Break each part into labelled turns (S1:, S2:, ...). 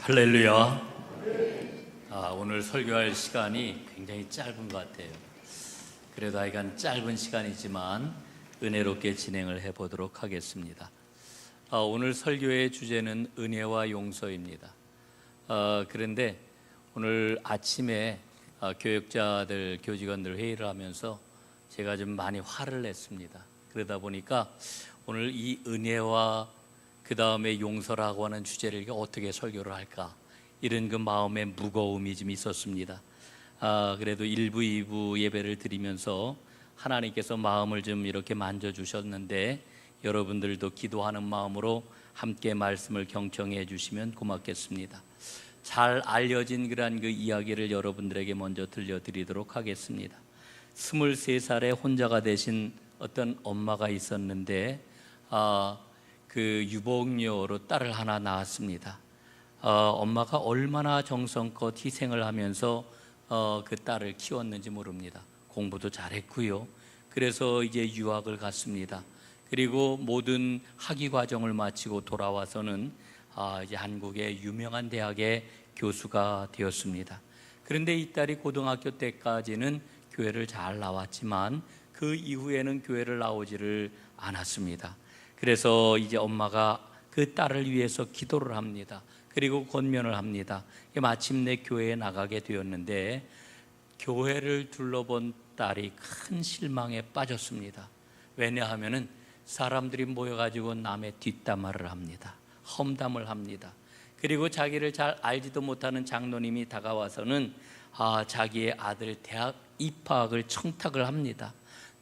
S1: 할렐루야. 오늘 설교할 시간이 굉장히 짧은 것 같아요. 그래도 하여간 짧은 시간이지만 은혜롭게 진행을 해보도록 하겠습니다. 오늘 설교의 주제는 은혜와 용서입니다. 그런데 오늘 아침에 교역자들, 교직원들 회의를 하면서 제가 좀 많이 화를 냈습니다. 그러다 보니까 오늘 이 은혜와 그 다음에 용서라고 하는 주제를 어떻게 설교를 할까, 이런 그 마음의 무거움이 좀 있었습니다. 그래도 1부, 2부 예배를 드리면서 하나님께서 마음을 좀 이렇게 만져주셨는데 여러분들도 기도하는 마음으로 함께 말씀을 경청해 주시면 고맙겠습니다. 잘 알려진 그런 그 이야기를 여러분들에게 먼저 들려드리도록 하겠습니다. 23살에 혼자가 되신 어떤 엄마가 있었는데 그 유복녀로 딸을 하나 낳았습니다. 엄마가 얼마나 정성껏 희생을 하면서 그 딸을 키웠는지 모릅니다. 공부도 잘했고요. 그래서 이제 유학을 갔습니다. 그리고 모든 학위 과정을 마치고 돌아와서는 이제 한국의 유명한 대학의 교수가 되었습니다. 그런데 이 딸이 고등학교 때까지는 교회를 잘 나왔지만 그 이후에는 교회를 나오지를 않았습니다. 그래서 이제 엄마가 그 딸을 위해서 기도를 합니다. 그리고 권면을 합니다. 마침내 교회에 나가게 되었는데 교회를 둘러본 딸이 큰 실망에 빠졌습니다. 왜냐하면은 사람들이 모여가지고 남의 뒷담화를 합니다. 험담을 합니다. 그리고 자기를 잘 알지도 못하는 장로님이 다가와서는 자기의 아들 대학 입학을 청탁을 합니다.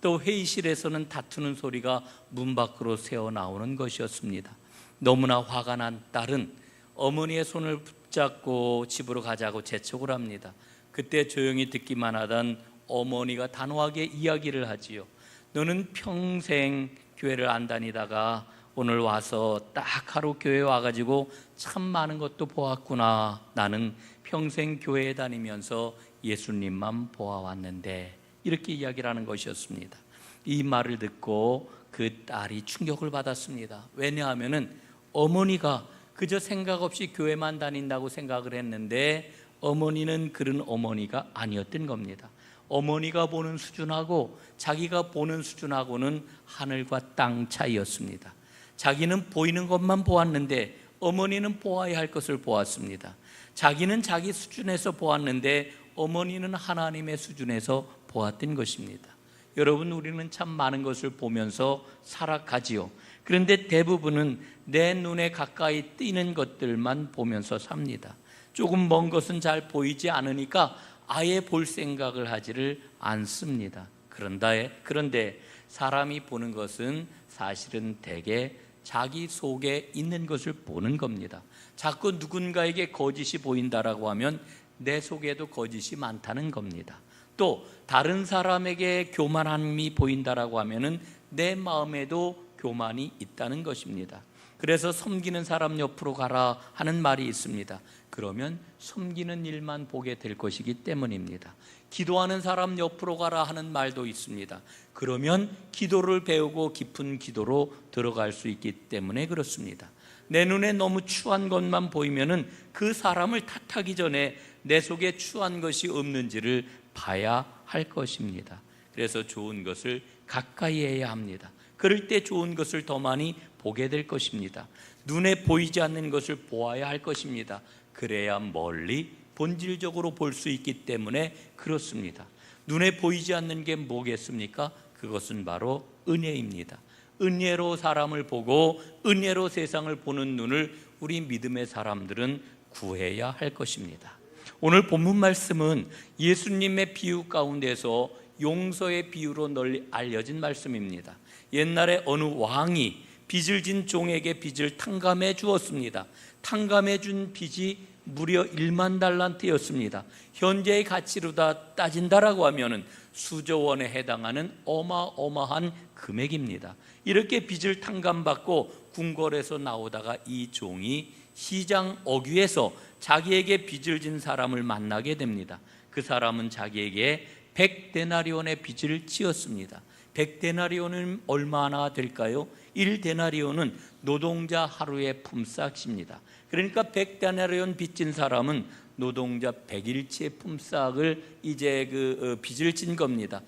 S1: 또 회의실에서는 다투는 소리가 문 밖으로 새어나오는 것이었습니다. 너무나 화가 난 딸은 어머니의 손을 붙잡고 집으로 가자고 재촉을 합니다. 그때 조용히 듣기만 하던 어머니가 단호하게 이야기를 하지요. 너는 평생 교회를 안 다니다가 오늘 와서 딱 하루 교회에 와가지고 참 많은 것도 보았구나. 나는 평생 교회에 다니면서 예수님만 보아왔는데, 이렇게 이야기를 하는 것이었습니다. 이 말을 듣고 그 딸이 충격을 받았습니다. 왜냐하면은 어머니가 그저 생각 없이 교회만 다닌다고 생각을 했는데 어머니는 그런 어머니가 아니었던 겁니다. 어머니가 보는 수준하고 자기가 보는 수준하고는 하늘과 땅 차이였습니다. 자기는 보이는 것만 보았는데 어머니는 보아야 할 것을 보았습니다. 자기는 자기 수준에서 보았는데 어머니는 하나님의 수준에서 보았던 것입니다. 여러분, 우리는 참 많은 것을 보면서 살아가지요. 그런데 대부분은 내 눈에 가까이 띄는 것들만 보면서 삽니다. 조금 먼 것은 잘 보이지 않으니까 아예 볼 생각을 하지를 않습니다. 그런데 사람이 보는 것은 사실은 대개 자기 속에 있는 것을 보는 겁니다. 자꾸 누군가에게 거짓이 보인다라고 하면 내 속에도 거짓이 많다는 겁니다. 또 다른 사람에게 교만함이 보인다라고 하면은 내 마음에도 교만이 있다는 것입니다. 그래서 섬기는 사람 옆으로 가라 하는 말이 있습니다. 그러면 섬기는 일만 보게 될 것이기 때문입니다. 기도하는 사람 옆으로 가라 하는 말도 있습니다. 그러면 기도를 배우고 깊은 기도로 들어갈 수 있기 때문에 그렇습니다. 내 눈에 너무 추한 것만 보이면은 그 사람을 탓하기 전에 내 속에 추한 것이 없는지를 봐야 할 것입니다. 그래서 좋은 것을 가까이 해야 합니다. 그럴 때 좋은 것을 더 많이 보게 될 것입니다. 눈에 보이지 않는 것을 보아야 할 것입니다. 그래야 멀리 본질적으로 볼 수 있기 때문에 그렇습니다. 눈에 보이지 않는 게 뭐겠습니까? 그것은 바로 은혜입니다. 은혜로 사람을 보고 은혜로 세상을 보는 눈을 우리 믿음의 사람들은 구해야 할 것입니다. 오늘 본문 말씀은 예수님의 비유 가운데서 용서의 비유로 널리 알려진 말씀입니다. 옛날에 어느 왕이 빚을 진 종에게 빚을 탕감해 주었습니다. 탕감해 준 빚이 무려 1만 달란트였습니다. 현재의 가치로 다 따진다라고 하면은 수조 원에 해당하는 어마어마한 금액입니다. 이렇게 빚을 탕감받고 궁궐에서 나오다가 이 종이 시장 어귀에서 자기에게 빚을 진 사람을 만나게 됩니다. 그 사람은 자기에게 100데나리온의 빚을 지었습니다. 100데나리온은 얼마나 될까요? 1데나리온은 노동자 하루의 품삯입니다. 그러니까 100데나리온 빚진 사람은 노동자 100일치의 품삯을 이제 빚을 진 겁니다.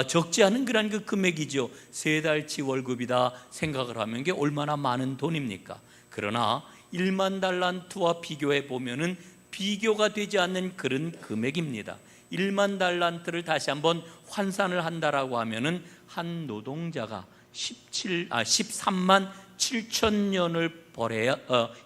S1: 적지 않은 그런 그 금액이죠. 3달치 월급이다 생각을 하면 이게 얼마나 많은 돈입니까? 그러나 1만 달란트와 비교해 보면은 비교가 되지 않는 그런 금액입니다. 1만 달란트를 다시 한번 환산을 한다라고 하면은 한 노동자가 13만 7천 년을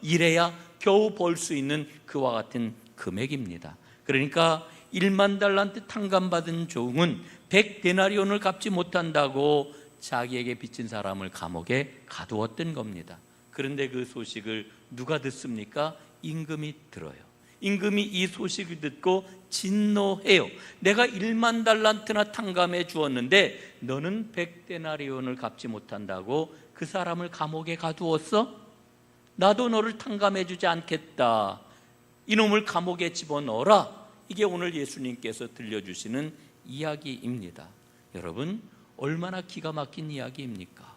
S1: 일해야 겨우 벌 수 있는 그와 같은 금액입니다. 그러니까 1만 달란트 탕감받은 종은 100데나리온을 갚지 못한다고 자기에게 빚진 사람을 감옥에 가두었던 겁니다. 그런데 그 소식을 누가 듣습니까? 임금이 들어요. 임금이 이 소식을 듣고 진노해요. 내가 1만 달란트나 탕감해 주었는데 너는 100데나리온을 갚지 못한다고 그 사람을 감옥에 가두었어? 나도 너를 탕감해 주지 않겠다. 이놈을 감옥에 집어넣어라. 이게 오늘 예수님께서 들려주시는 이야기입니다. 여러분, 얼마나 기가 막힌 이야기입니까?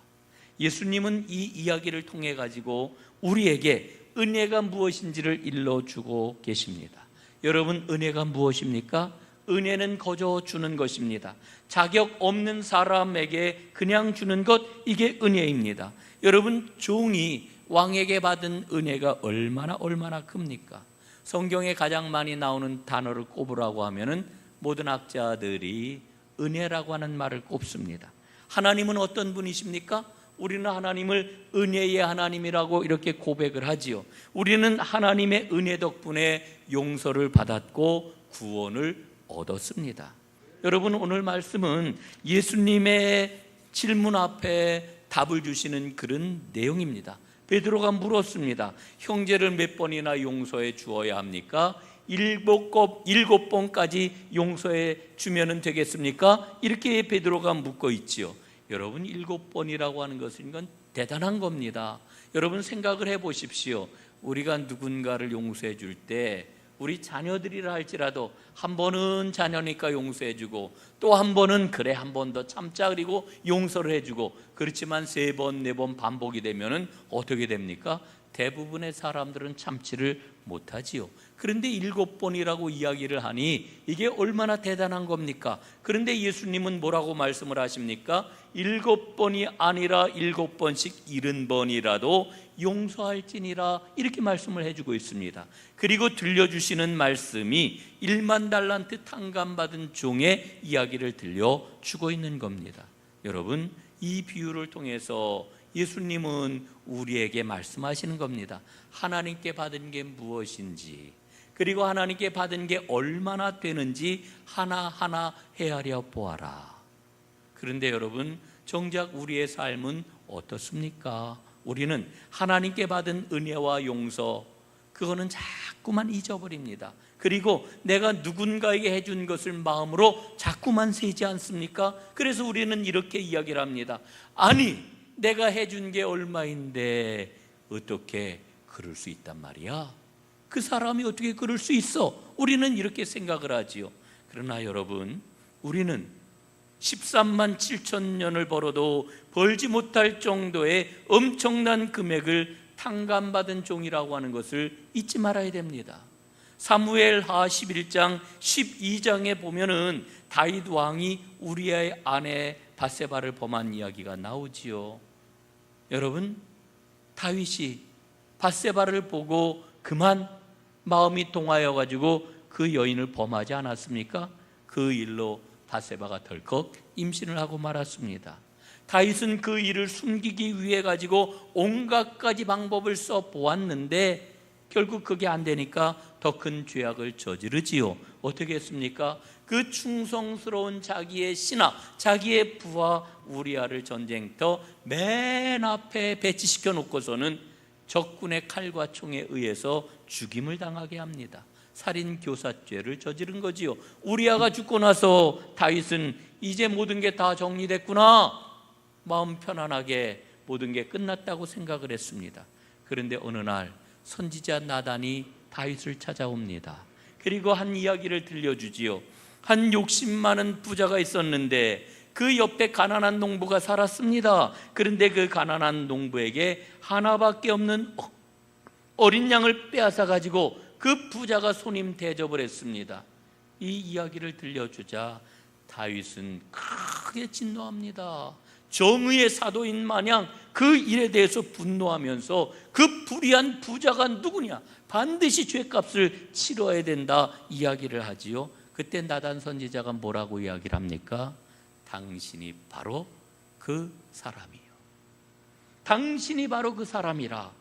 S1: 예수님은 이 이야기를 통해 가지고 우리에게 은혜가 무엇인지를 일러주고 계십니다. 여러분, 은혜가 무엇입니까? 은혜는 거저 주는 것입니다. 자격 없는 사람에게 그냥 주는 것, 이게 은혜입니다. 여러분, 종이 왕에게 받은 은혜가 얼마나 큽니까? 성경에 가장 많이 나오는 단어를 꼽으라고 하면은 모든 학자들이 은혜라고 하는 말을 꼽습니다. 하나님은 어떤 분이십니까? 우리는 하나님을 은혜의 하나님이라고 이렇게 고백을 하지요. 우리는 하나님의 은혜 덕분에 용서를 받았고 구원을 얻었습니다. 여러분, 오늘 말씀은 예수님의 질문 앞에 답을 주시는 그런 내용입니다. 베드로가 물었습니다. 형제를 몇 번이나 용서해 주어야 합니까? 7번까지 용서해 주면 되겠습니까? 이렇게 베드로가 묻고 있지요. 여러분, 7번이라고 하는 것은 이건 대단한 겁니다. 여러분, 생각을 해보십시오. 우리가 누군가를 용서해 줄 때 우리 자녀들이라 할지라도 한 번은 자녀니까 용서해 주고 또 한 번은 그래 한 번 더 참자 그리고 용서를 해주고, 그렇지만 3번 4번 반복이 되면은 어떻게 됩니까? 대부분의 사람들은 참지를 못하지요. 그런데 7번이라고 이야기를 하니 이게 얼마나 대단한 겁니까? 그런데 예수님은 뭐라고 말씀을 하십니까? 7번이 아니라 7번씩 70번이라도 용서할지니라, 이렇게 말씀을 해주고 있습니다. 그리고 들려주시는 말씀이 1만 달란트 탕감받은 종의 이야기를 들려주고 있는 겁니다. 여러분, 이 비유를 통해서 예수님은 우리에게 말씀하시는 겁니다. 하나님께 받은 게 무엇인지, 그리고 하나님께 받은 게 얼마나 되는지 하나하나 헤아려 보아라. 그런데 여러분, 정작 우리의 삶은 어떻습니까? 우리는 하나님께 받은 은혜와 용서, 그거는 자꾸만 잊어버립니다. 그리고 내가 누군가에게 해준 것을 마음으로 자꾸만 세지 않습니까? 그래서 우리는 이렇게 이야기를 합니다. 아니, 내가 해준 게 얼마인데 어떻게 그럴 수 있단 말이야? 그 사람이 어떻게 그럴 수 있어? 우리는 이렇게 생각을 하지요. 그러나 여러분, 우리는 13만 7천 년을 벌어도 벌지 못할 정도의 엄청난 금액을 탕감받은 종이라고 하는 것을 잊지 말아야 됩니다. 사무엘하 11장 12장에 보면은 다윗 왕이 우리아의 아내 밧세바를 범한 이야기가 나오지요. 여러분, 다윗이 밧세바를 보고 그만 마음이 동하여 가지고 그 여인을 범하지 않았습니까? 그 일로 밧세바가 덜컥 임신을 하고 말았습니다. 다윗은 그 일을 숨기기 위해 가지고 온갖 가지 방법을 써 보았는데 결국 그게 안 되니까 더 큰 죄악을 저지르지요. 어떻게 했습니까? 그 충성스러운 자기의 신하, 자기의 부하 우리아를 전쟁터 맨 앞에 배치시켜 놓고서는 적군의 칼과 총에 의해서 죽임을 당하게 합니다. 살인 교사죄를 저지른 거지요. 우리아가 죽고 나서 다윗은 이제 모든 게 다 정리됐구나, 마음 편안하게 모든 게 끝났다고 생각을 했습니다. 그런데 어느 날 선지자 나단이 다윗을 찾아옵니다. 그리고 한 이야기를 들려주지요. 한 욕심 많은 부자가 있었는데
S2: 그 옆에 가난한 농부가 살았습니다. 그런데 그 가난한 농부에게 하나밖에 없는 어린 양을 빼앗아 가지고 그 부자가 손님 대접을 했습니다. 이 이야기를 들려주자 다윗은 크게 진노합니다. 정의의 사도인 마냥 그 일에 대해서 분노하면서 그 불의한 부자가 누구냐, 반드시 죄값을 치러야 된다 이야기를 하지요. 그때 나단 선지자가 뭐라고 이야기를 합니까? 당신이 바로 그 사람이요, 당신이 바로 그 사람이라.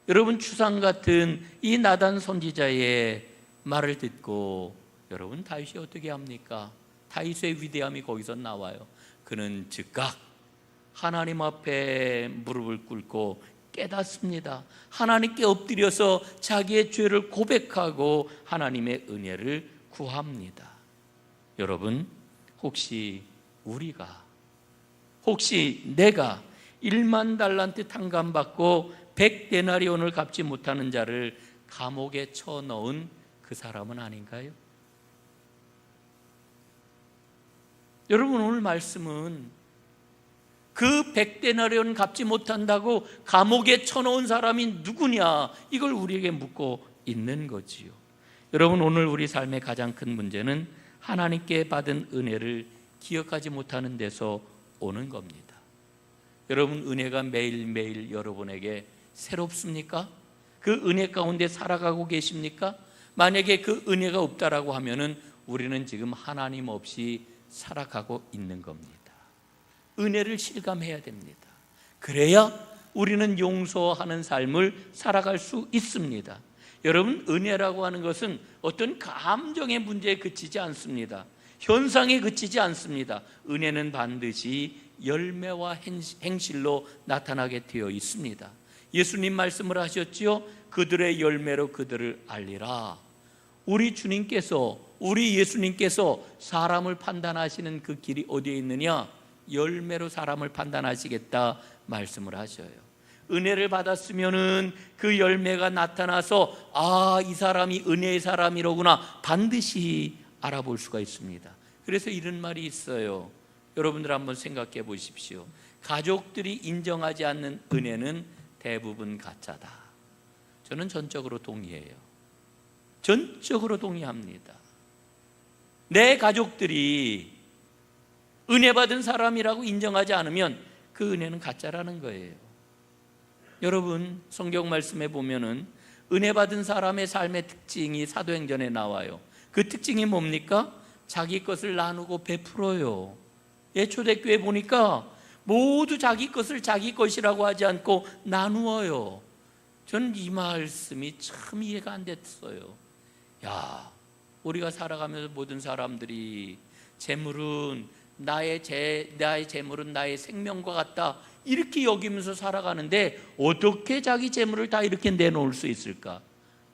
S2: 여러분, 추상 같은 이 나단 선지자의 말을 듣고 여러분, 다윗이 어떻게 합니까? 다윗의 위대함이 거기서 나와요. 그는 즉각 하나님 앞에 무릎을 꿇고 깨닫습니다. 하나님께 엎드려서 자기의 죄를 고백하고 하나님의 은혜를 구합니다. 여러분, 혹시 내가 1만 달란트 탕감받고 100데나리온을 갚지 못하는 자를 감옥에 쳐넣은 그 사람은 아닌가요? 여러분, 오늘 말씀은 그 100데나리온 갚지 못한다고 감옥에 쳐넣은 사람이 누구냐, 이걸 우리에게 묻고 있는 거지요. 여러분, 오늘 우리 삶의 가장 큰 문제는 하나님께 받은 은혜를 기억하지 못하는 데서 오는 겁니다. 여러분, 은혜가 매일매일 여러분에게 새롭습니까? 그 은혜 가운데 살아가고 계십니까? 만약에 그 은혜가 없다라고 하면은 우리는 지금 하나님 없이 살아가고 있는 겁니다. 은혜를 실감해야 됩니다. 그래야 우리는 용서하는 삶을 살아갈 수 있습니다. 여러분, 은혜라고 하는 것은 어떤 감정의 문제에 그치지 않습니다. 현상에 그치지 않습니다. 은혜는 반드시 열매와 행실로 나타나게 되어 있습니다. 예수님 말씀을 하셨지요. 그들의 열매로 그들을 알리라. 우리 예수님께서 사람을 판단하시는 그 길이 어디에 있느냐? 열매로 사람을 판단하시겠다 말씀을 하셔요. 은혜를 받았으면은 그 열매가 나타나서 이 사람이 은혜의 사람이로구나 반드시 알아볼 수가 있습니다. 그래서 이런 말이 있어요. 여러분들 한번 생각해 보십시오. 가족들이 인정하지 않는 은혜는 대부분 가짜다. 저는 전적으로 동의해요. 전적으로 동의합니다. 내 가족들이 은혜 받은 사람이라고 인정하지 않으면 그 은혜는 가짜라는 거예요. 여러분, 성경 말씀에 보면은 은혜 받은 사람의 삶의 특징이 사도행전에 나와요. 그 특징이 뭡니까? 자기 것을 나누고 베풀어요. 초대교회 보니까 모두 자기 것을 자기 것이라고 하지 않고 나누어요. 저는 이 말씀이 참 이해가 안 됐어요. 우리가 살아가면서 모든 사람들이 재물은 나의 재물은 나의 생명과 같다 이렇게 여기면서 살아가는데 어떻게 자기 재물을 다 이렇게 내놓을 수 있을까?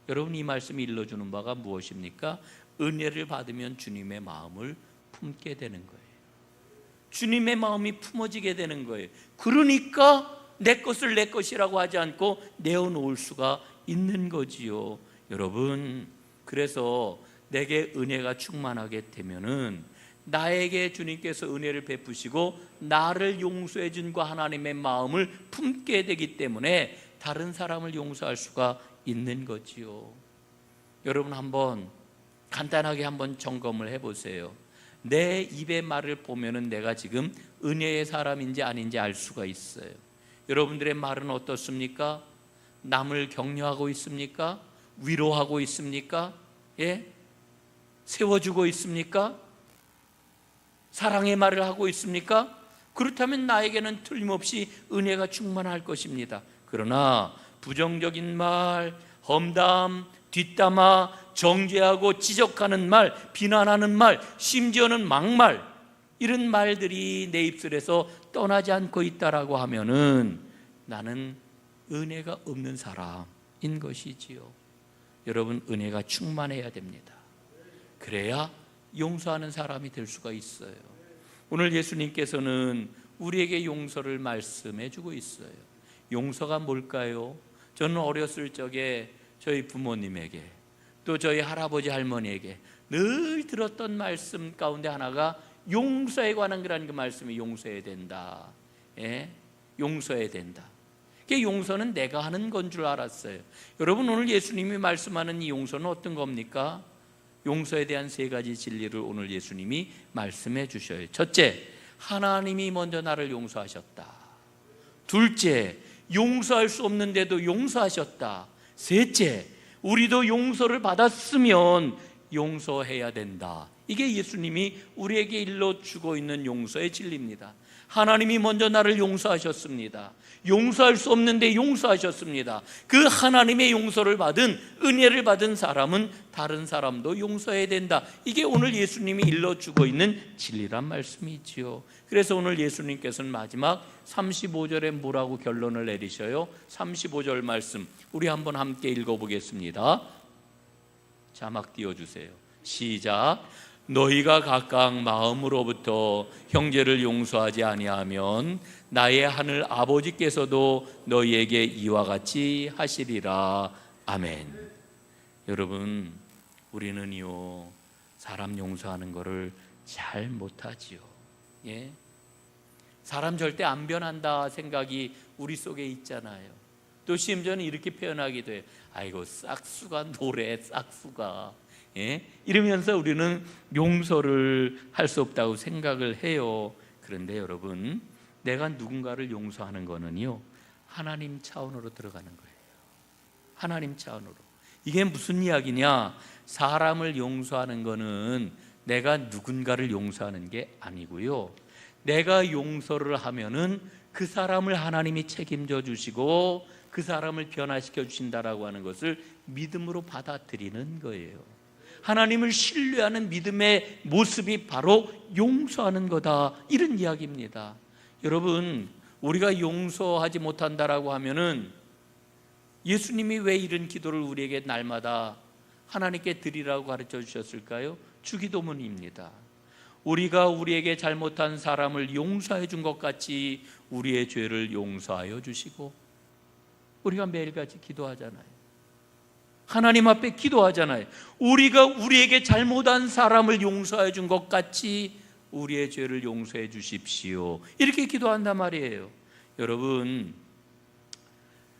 S2: 여러분, 이 말씀이 일러주는 바가 무엇입니까? 은혜를 받으면 주님의 마음을 품게 되는 거예요. 주님의 마음이 품어지게 되는 거예요. 그러니까 내 것을 내 것이라고 하지 않고 내어놓을 수가 있는 거지요. 여러분, 그래서 내게 은혜가 충만하게 되면은 나에게 주님께서 은혜를 베푸시고 나를 용서해 준 그 하나님의 마음을 품게 되기 때문에 다른 사람을 용서할 수가 있는 거지요. 여러분, 간단하게 한번 점검을 해보세요. 내 입의 말을 보면은 내가 지금 은혜의 사람인지 아닌지 알 수가 있어요. 여러분들의 말은 어떻습니까? 남을 격려하고 있습니까? 위로하고 있습니까? 세워주고 있습니까? 사랑의 말을 하고 있습니까? 그렇다면 나에게는 틀림없이 은혜가 충만할 것입니다. 그러나 부정적인 말, 험담, 뒷담화, 정죄하고 지적하는 말, 비난하는 말, 심지어는 막말, 이런 말들이 내 입술에서 떠나지 않고 있다라고 하면은 나는 은혜가 없는 사람인 것이지요. 여러분, 은혜가 충만해야 됩니다. 그래야 용서하는 사람이 될 수가 있어요. 오늘 예수님께서는 우리에게 용서를 말씀해 주고 있어요. 용서가 뭘까요? 저는 어렸을 적에 저희 부모님에게 또 저희 할아버지 할머니에게 늘 들었던 말씀 가운데 하나가 용서에 관한 그런 그 말씀이 용서해야 된다. 용서해야 된다. 그 용서는 내가 하는 건 줄 알았어요. 여러분, 오늘 예수님이 말씀하는 이 용서는 어떤 겁니까? 용서에 대한 세 가지 진리를 오늘 예수님이 말씀해 주셔요. 첫째, 하나님이 먼저 나를 용서하셨다. 둘째, 용서할 수 없는데도 용서하셨다. 셋째, 우리도 용서를 받았으면 용서해야 된다. 이게 예수님이 우리에게 일러주고 있는 용서의 진리입니다. 하나님이 먼저 나를 용서하셨습니다. 용서할 수 없는데 용서하셨습니다. 그 하나님의 용서를 받은, 은혜를 받은 사람은 다른 사람도 용서해야 된다. 이게 오늘 예수님이 일러주고 있는 진리란 말씀이지요. 그래서 오늘 예수님께서는 마지막 35절에 뭐라고 결론을 내리셔요? 35절 말씀 우리 한번 함께 읽어보겠습니다. 자막 띄워주세요. 시작. 너희가 각각 마음으로부터 형제를 용서하지 아니하면 나의 하늘 아버지께서도 너희에게 이와 같이 하시리라. 아멘. 여러분, 우리는요 사람 용서하는 것을 잘 못하지요. 사람 절대 안 변한다 생각이 우리 속에 있잖아요. 또 심지어는 이렇게 표현하기도 해요. 아이고 싹수가 노래 싹수가. 이러면서 우리는 용서를 할 수 없다고 생각을 해요. 그런데 여러분, 내가 누군가를 용서하는 거는요 하나님 차원으로 들어가는 거예요. 하나님 차원으로. 이게 무슨 이야기냐? 사람을 용서하는 거는 내가 누군가를 용서하는 게 아니고요, 내가 용서를 하면은 그 사람을 하나님이 책임져 주시고 그 사람을 변화시켜 주신다라고 하는 것을 믿음으로 받아들이는 거예요. 하나님을 신뢰하는 믿음의 모습이 바로 용서하는 거다, 이런 이야기입니다. 여러분, 우리가 용서하지 못한다라고 하면은 예수님이 왜 이런 기도를 우리에게 날마다 하나님께 드리라고 가르쳐 주셨을까요? 주기도문입니다. 우리가 우리에게 잘못한 사람을 용서해 준 것 같이 우리의 죄를 용서하여 주시고, 우리가 매일같이 기도하잖아요. 하나님 앞에 기도하잖아요. 우리가 우리에게 잘못한 사람을 용서해 준 것 같이 우리의 죄를 용서해 주십시오, 이렇게 기도한단 말이에요. 여러분,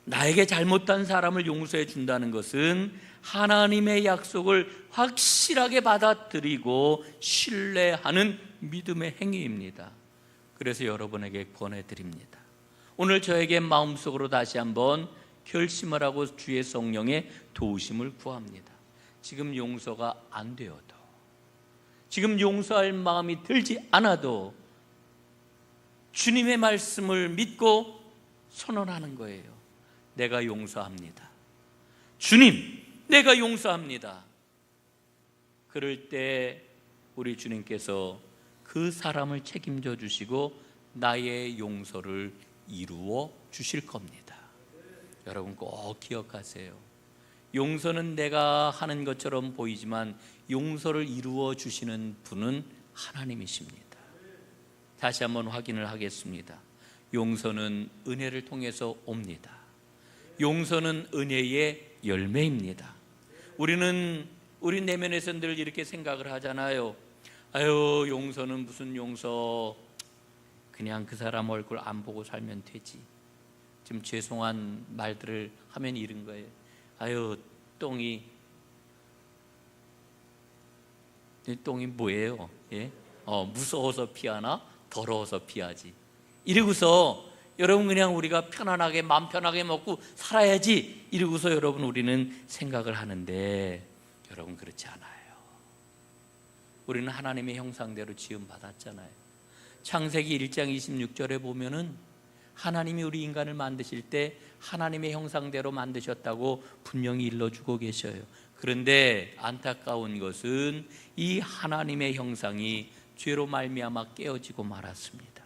S2: 나에게 잘못한 사람을 용서해 준다는 것은 하나님의 약속을 확실하게 받아들이고 신뢰하는 믿음의 행위입니다. 그래서 여러분에게 권해드립니다. 오늘 저에게 마음속으로 다시 한번 결심을 하고 주의 성령의 도우심을 구합니다. 지금 용서가 안 되어도, 지금 용서할 마음이 들지 않아도 주님의 말씀을 믿고 선언하는 거예요. 내가 용서합니다. 주님, 내가 용서합니다. 그럴 때 우리 주님께서 그 사람을 책임져 주시고 나의 용서를 이루어 주실 겁니다. 여러분 꼭 기억하세요. 용서는 내가 하는 것처럼 보이지만 용서를 이루어 주시는 분은 하나님이십니다. 다시 한번 확인을 하겠습니다. 용서는 은혜를 통해서 옵니다. 용서는 은혜의 열매입니다. 우리 내면에서 늘 이렇게 생각을 하잖아요. 아유, 용서는 무슨 용서, 그냥 그 사람 얼굴 안 보고 살면 되지. 지금 죄송한 말들을 하면 이런 거예요. 아유, 똥이 뭐예요? 무서워서 피하나? 더러워서 피하지. 이러고서 여러분 그냥 우리가 편안하게 마음 편하게 먹고 살아야지, 이러고서 여러분 우리는 생각을 하는데, 여러분 그렇지 않아요. 우리는 하나님의 형상대로 지음 받았잖아요. 창세기 1장 26절에 보면은 하나님이 우리 인간을 만드실 때 하나님의 형상대로 만드셨다고 분명히 일러주고 계셔요. 그런데 안타까운 것은 이 하나님의 형상이 죄로 말미암아 깨어지고 말았습니다.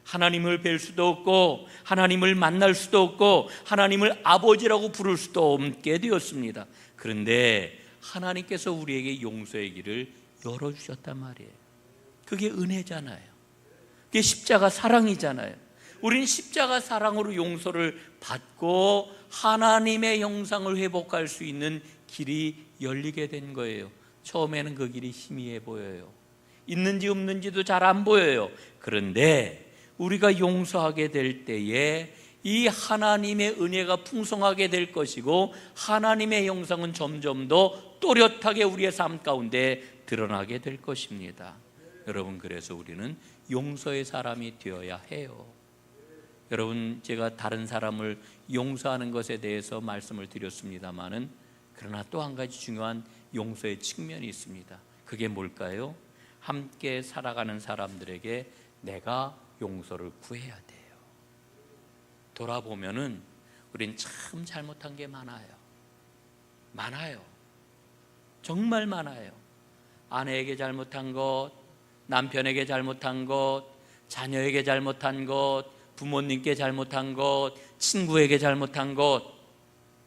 S2: 하나님을 뵐 수도 없고 하나님을 만날 수도 없고 하나님을 아버지라고 부를 수도 없게 되었습니다. 그런데 하나님께서 우리에게 용서의 길을 열어주셨단 말이에요. 그게 은혜잖아요. 그게 십자가 사랑이잖아요. 우리는 십자가 사랑으로 용서를 받고 하나님의 형상을 회복할 수 있는 길이 열리게 된 거예요. 처음에는 그 길이 희미해 보여요. 있는지 없는지도 잘 안 보여요. 그런데 우리가 용서하게 될 때에 이 하나님의 은혜가 풍성하게 될 것이고 하나님의 형상은 점점 더 또렷하게 우리의 삶 가운데 드러나게 될 것입니다. 여러분, 그래서 우리는 용서의 사람이 되어야 해요. 여러분, 제가 다른 사람을 용서하는 것에 대해서 말씀을 드렸습니다마는 그러나 또 한 가지 중요한 용서의 측면이 있습니다. 그게 뭘까요? 함께 살아가는 사람들에게 내가 용서를 구해야 돼요. 돌아보면은 우린 참 잘못한 게 많아요. 정말 많아요. 아내에게 잘못한 것, 남편에게 잘못한 것, 자녀에게 잘못한 것, 부모님께 잘못한 것, 친구에게 잘못한 것,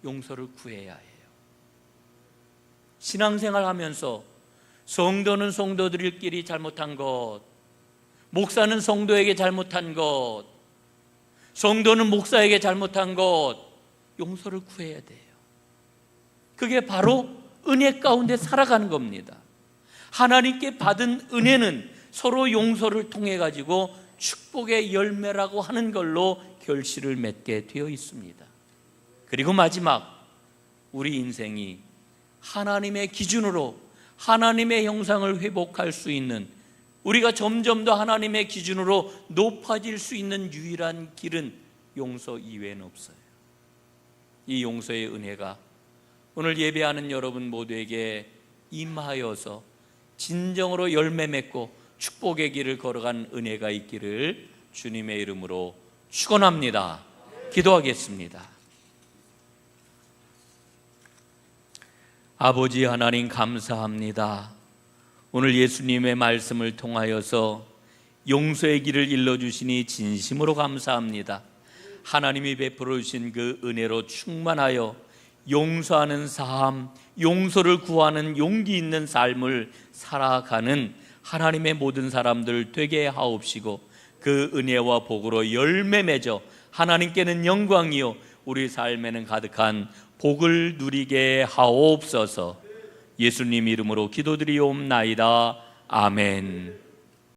S2: 용서를 구해야 해요. 신앙생활 하면서 성도는 성도들끼리 잘못한 것, 목사는 성도에게 잘못한 것, 성도는 목사에게 잘못한 것, 용서를 구해야 돼요. 그게 바로 은혜 가운데 살아가는 겁니다. 하나님께 받은 은혜는 서로 용서를 통해 가지고 축복의 열매라고 하는 걸로 결실을 맺게 되어 있습니다. 그리고 마지막, 우리 인생이 하나님의 기준으로 하나님의 형상을 회복할 수 있는, 우리가 점점 더 하나님의 기준으로 높아질 수 있는 유일한 길은 용서 이외에는 없어요. 이 용서의 은혜가 오늘 예배하는 여러분 모두에게 임하여서 진정으로 열매 맺고 축복의 길을 걸어간 은혜가 있기를 주님의 이름으로 축원합니다. 기도하겠습니다. 아버지 하나님, 감사합니다. 오늘 예수님의 말씀을 통하여서 용서의 길을 일러주시니 진심으로 감사합니다. 하나님이 베풀어 주신 그 은혜로 충만하여 용서하는 삶, 용서를 구하는 용기 있는 삶을 살아가는 하나님의 모든 사람들 되게 하옵시고, 그 은혜와 복으로 열매 맺어 하나님께는 영광이요 우리 삶에는 가득한 복을 누리게 하옵소서. 예수님 이름으로 기도드리옵나이다. 아멘.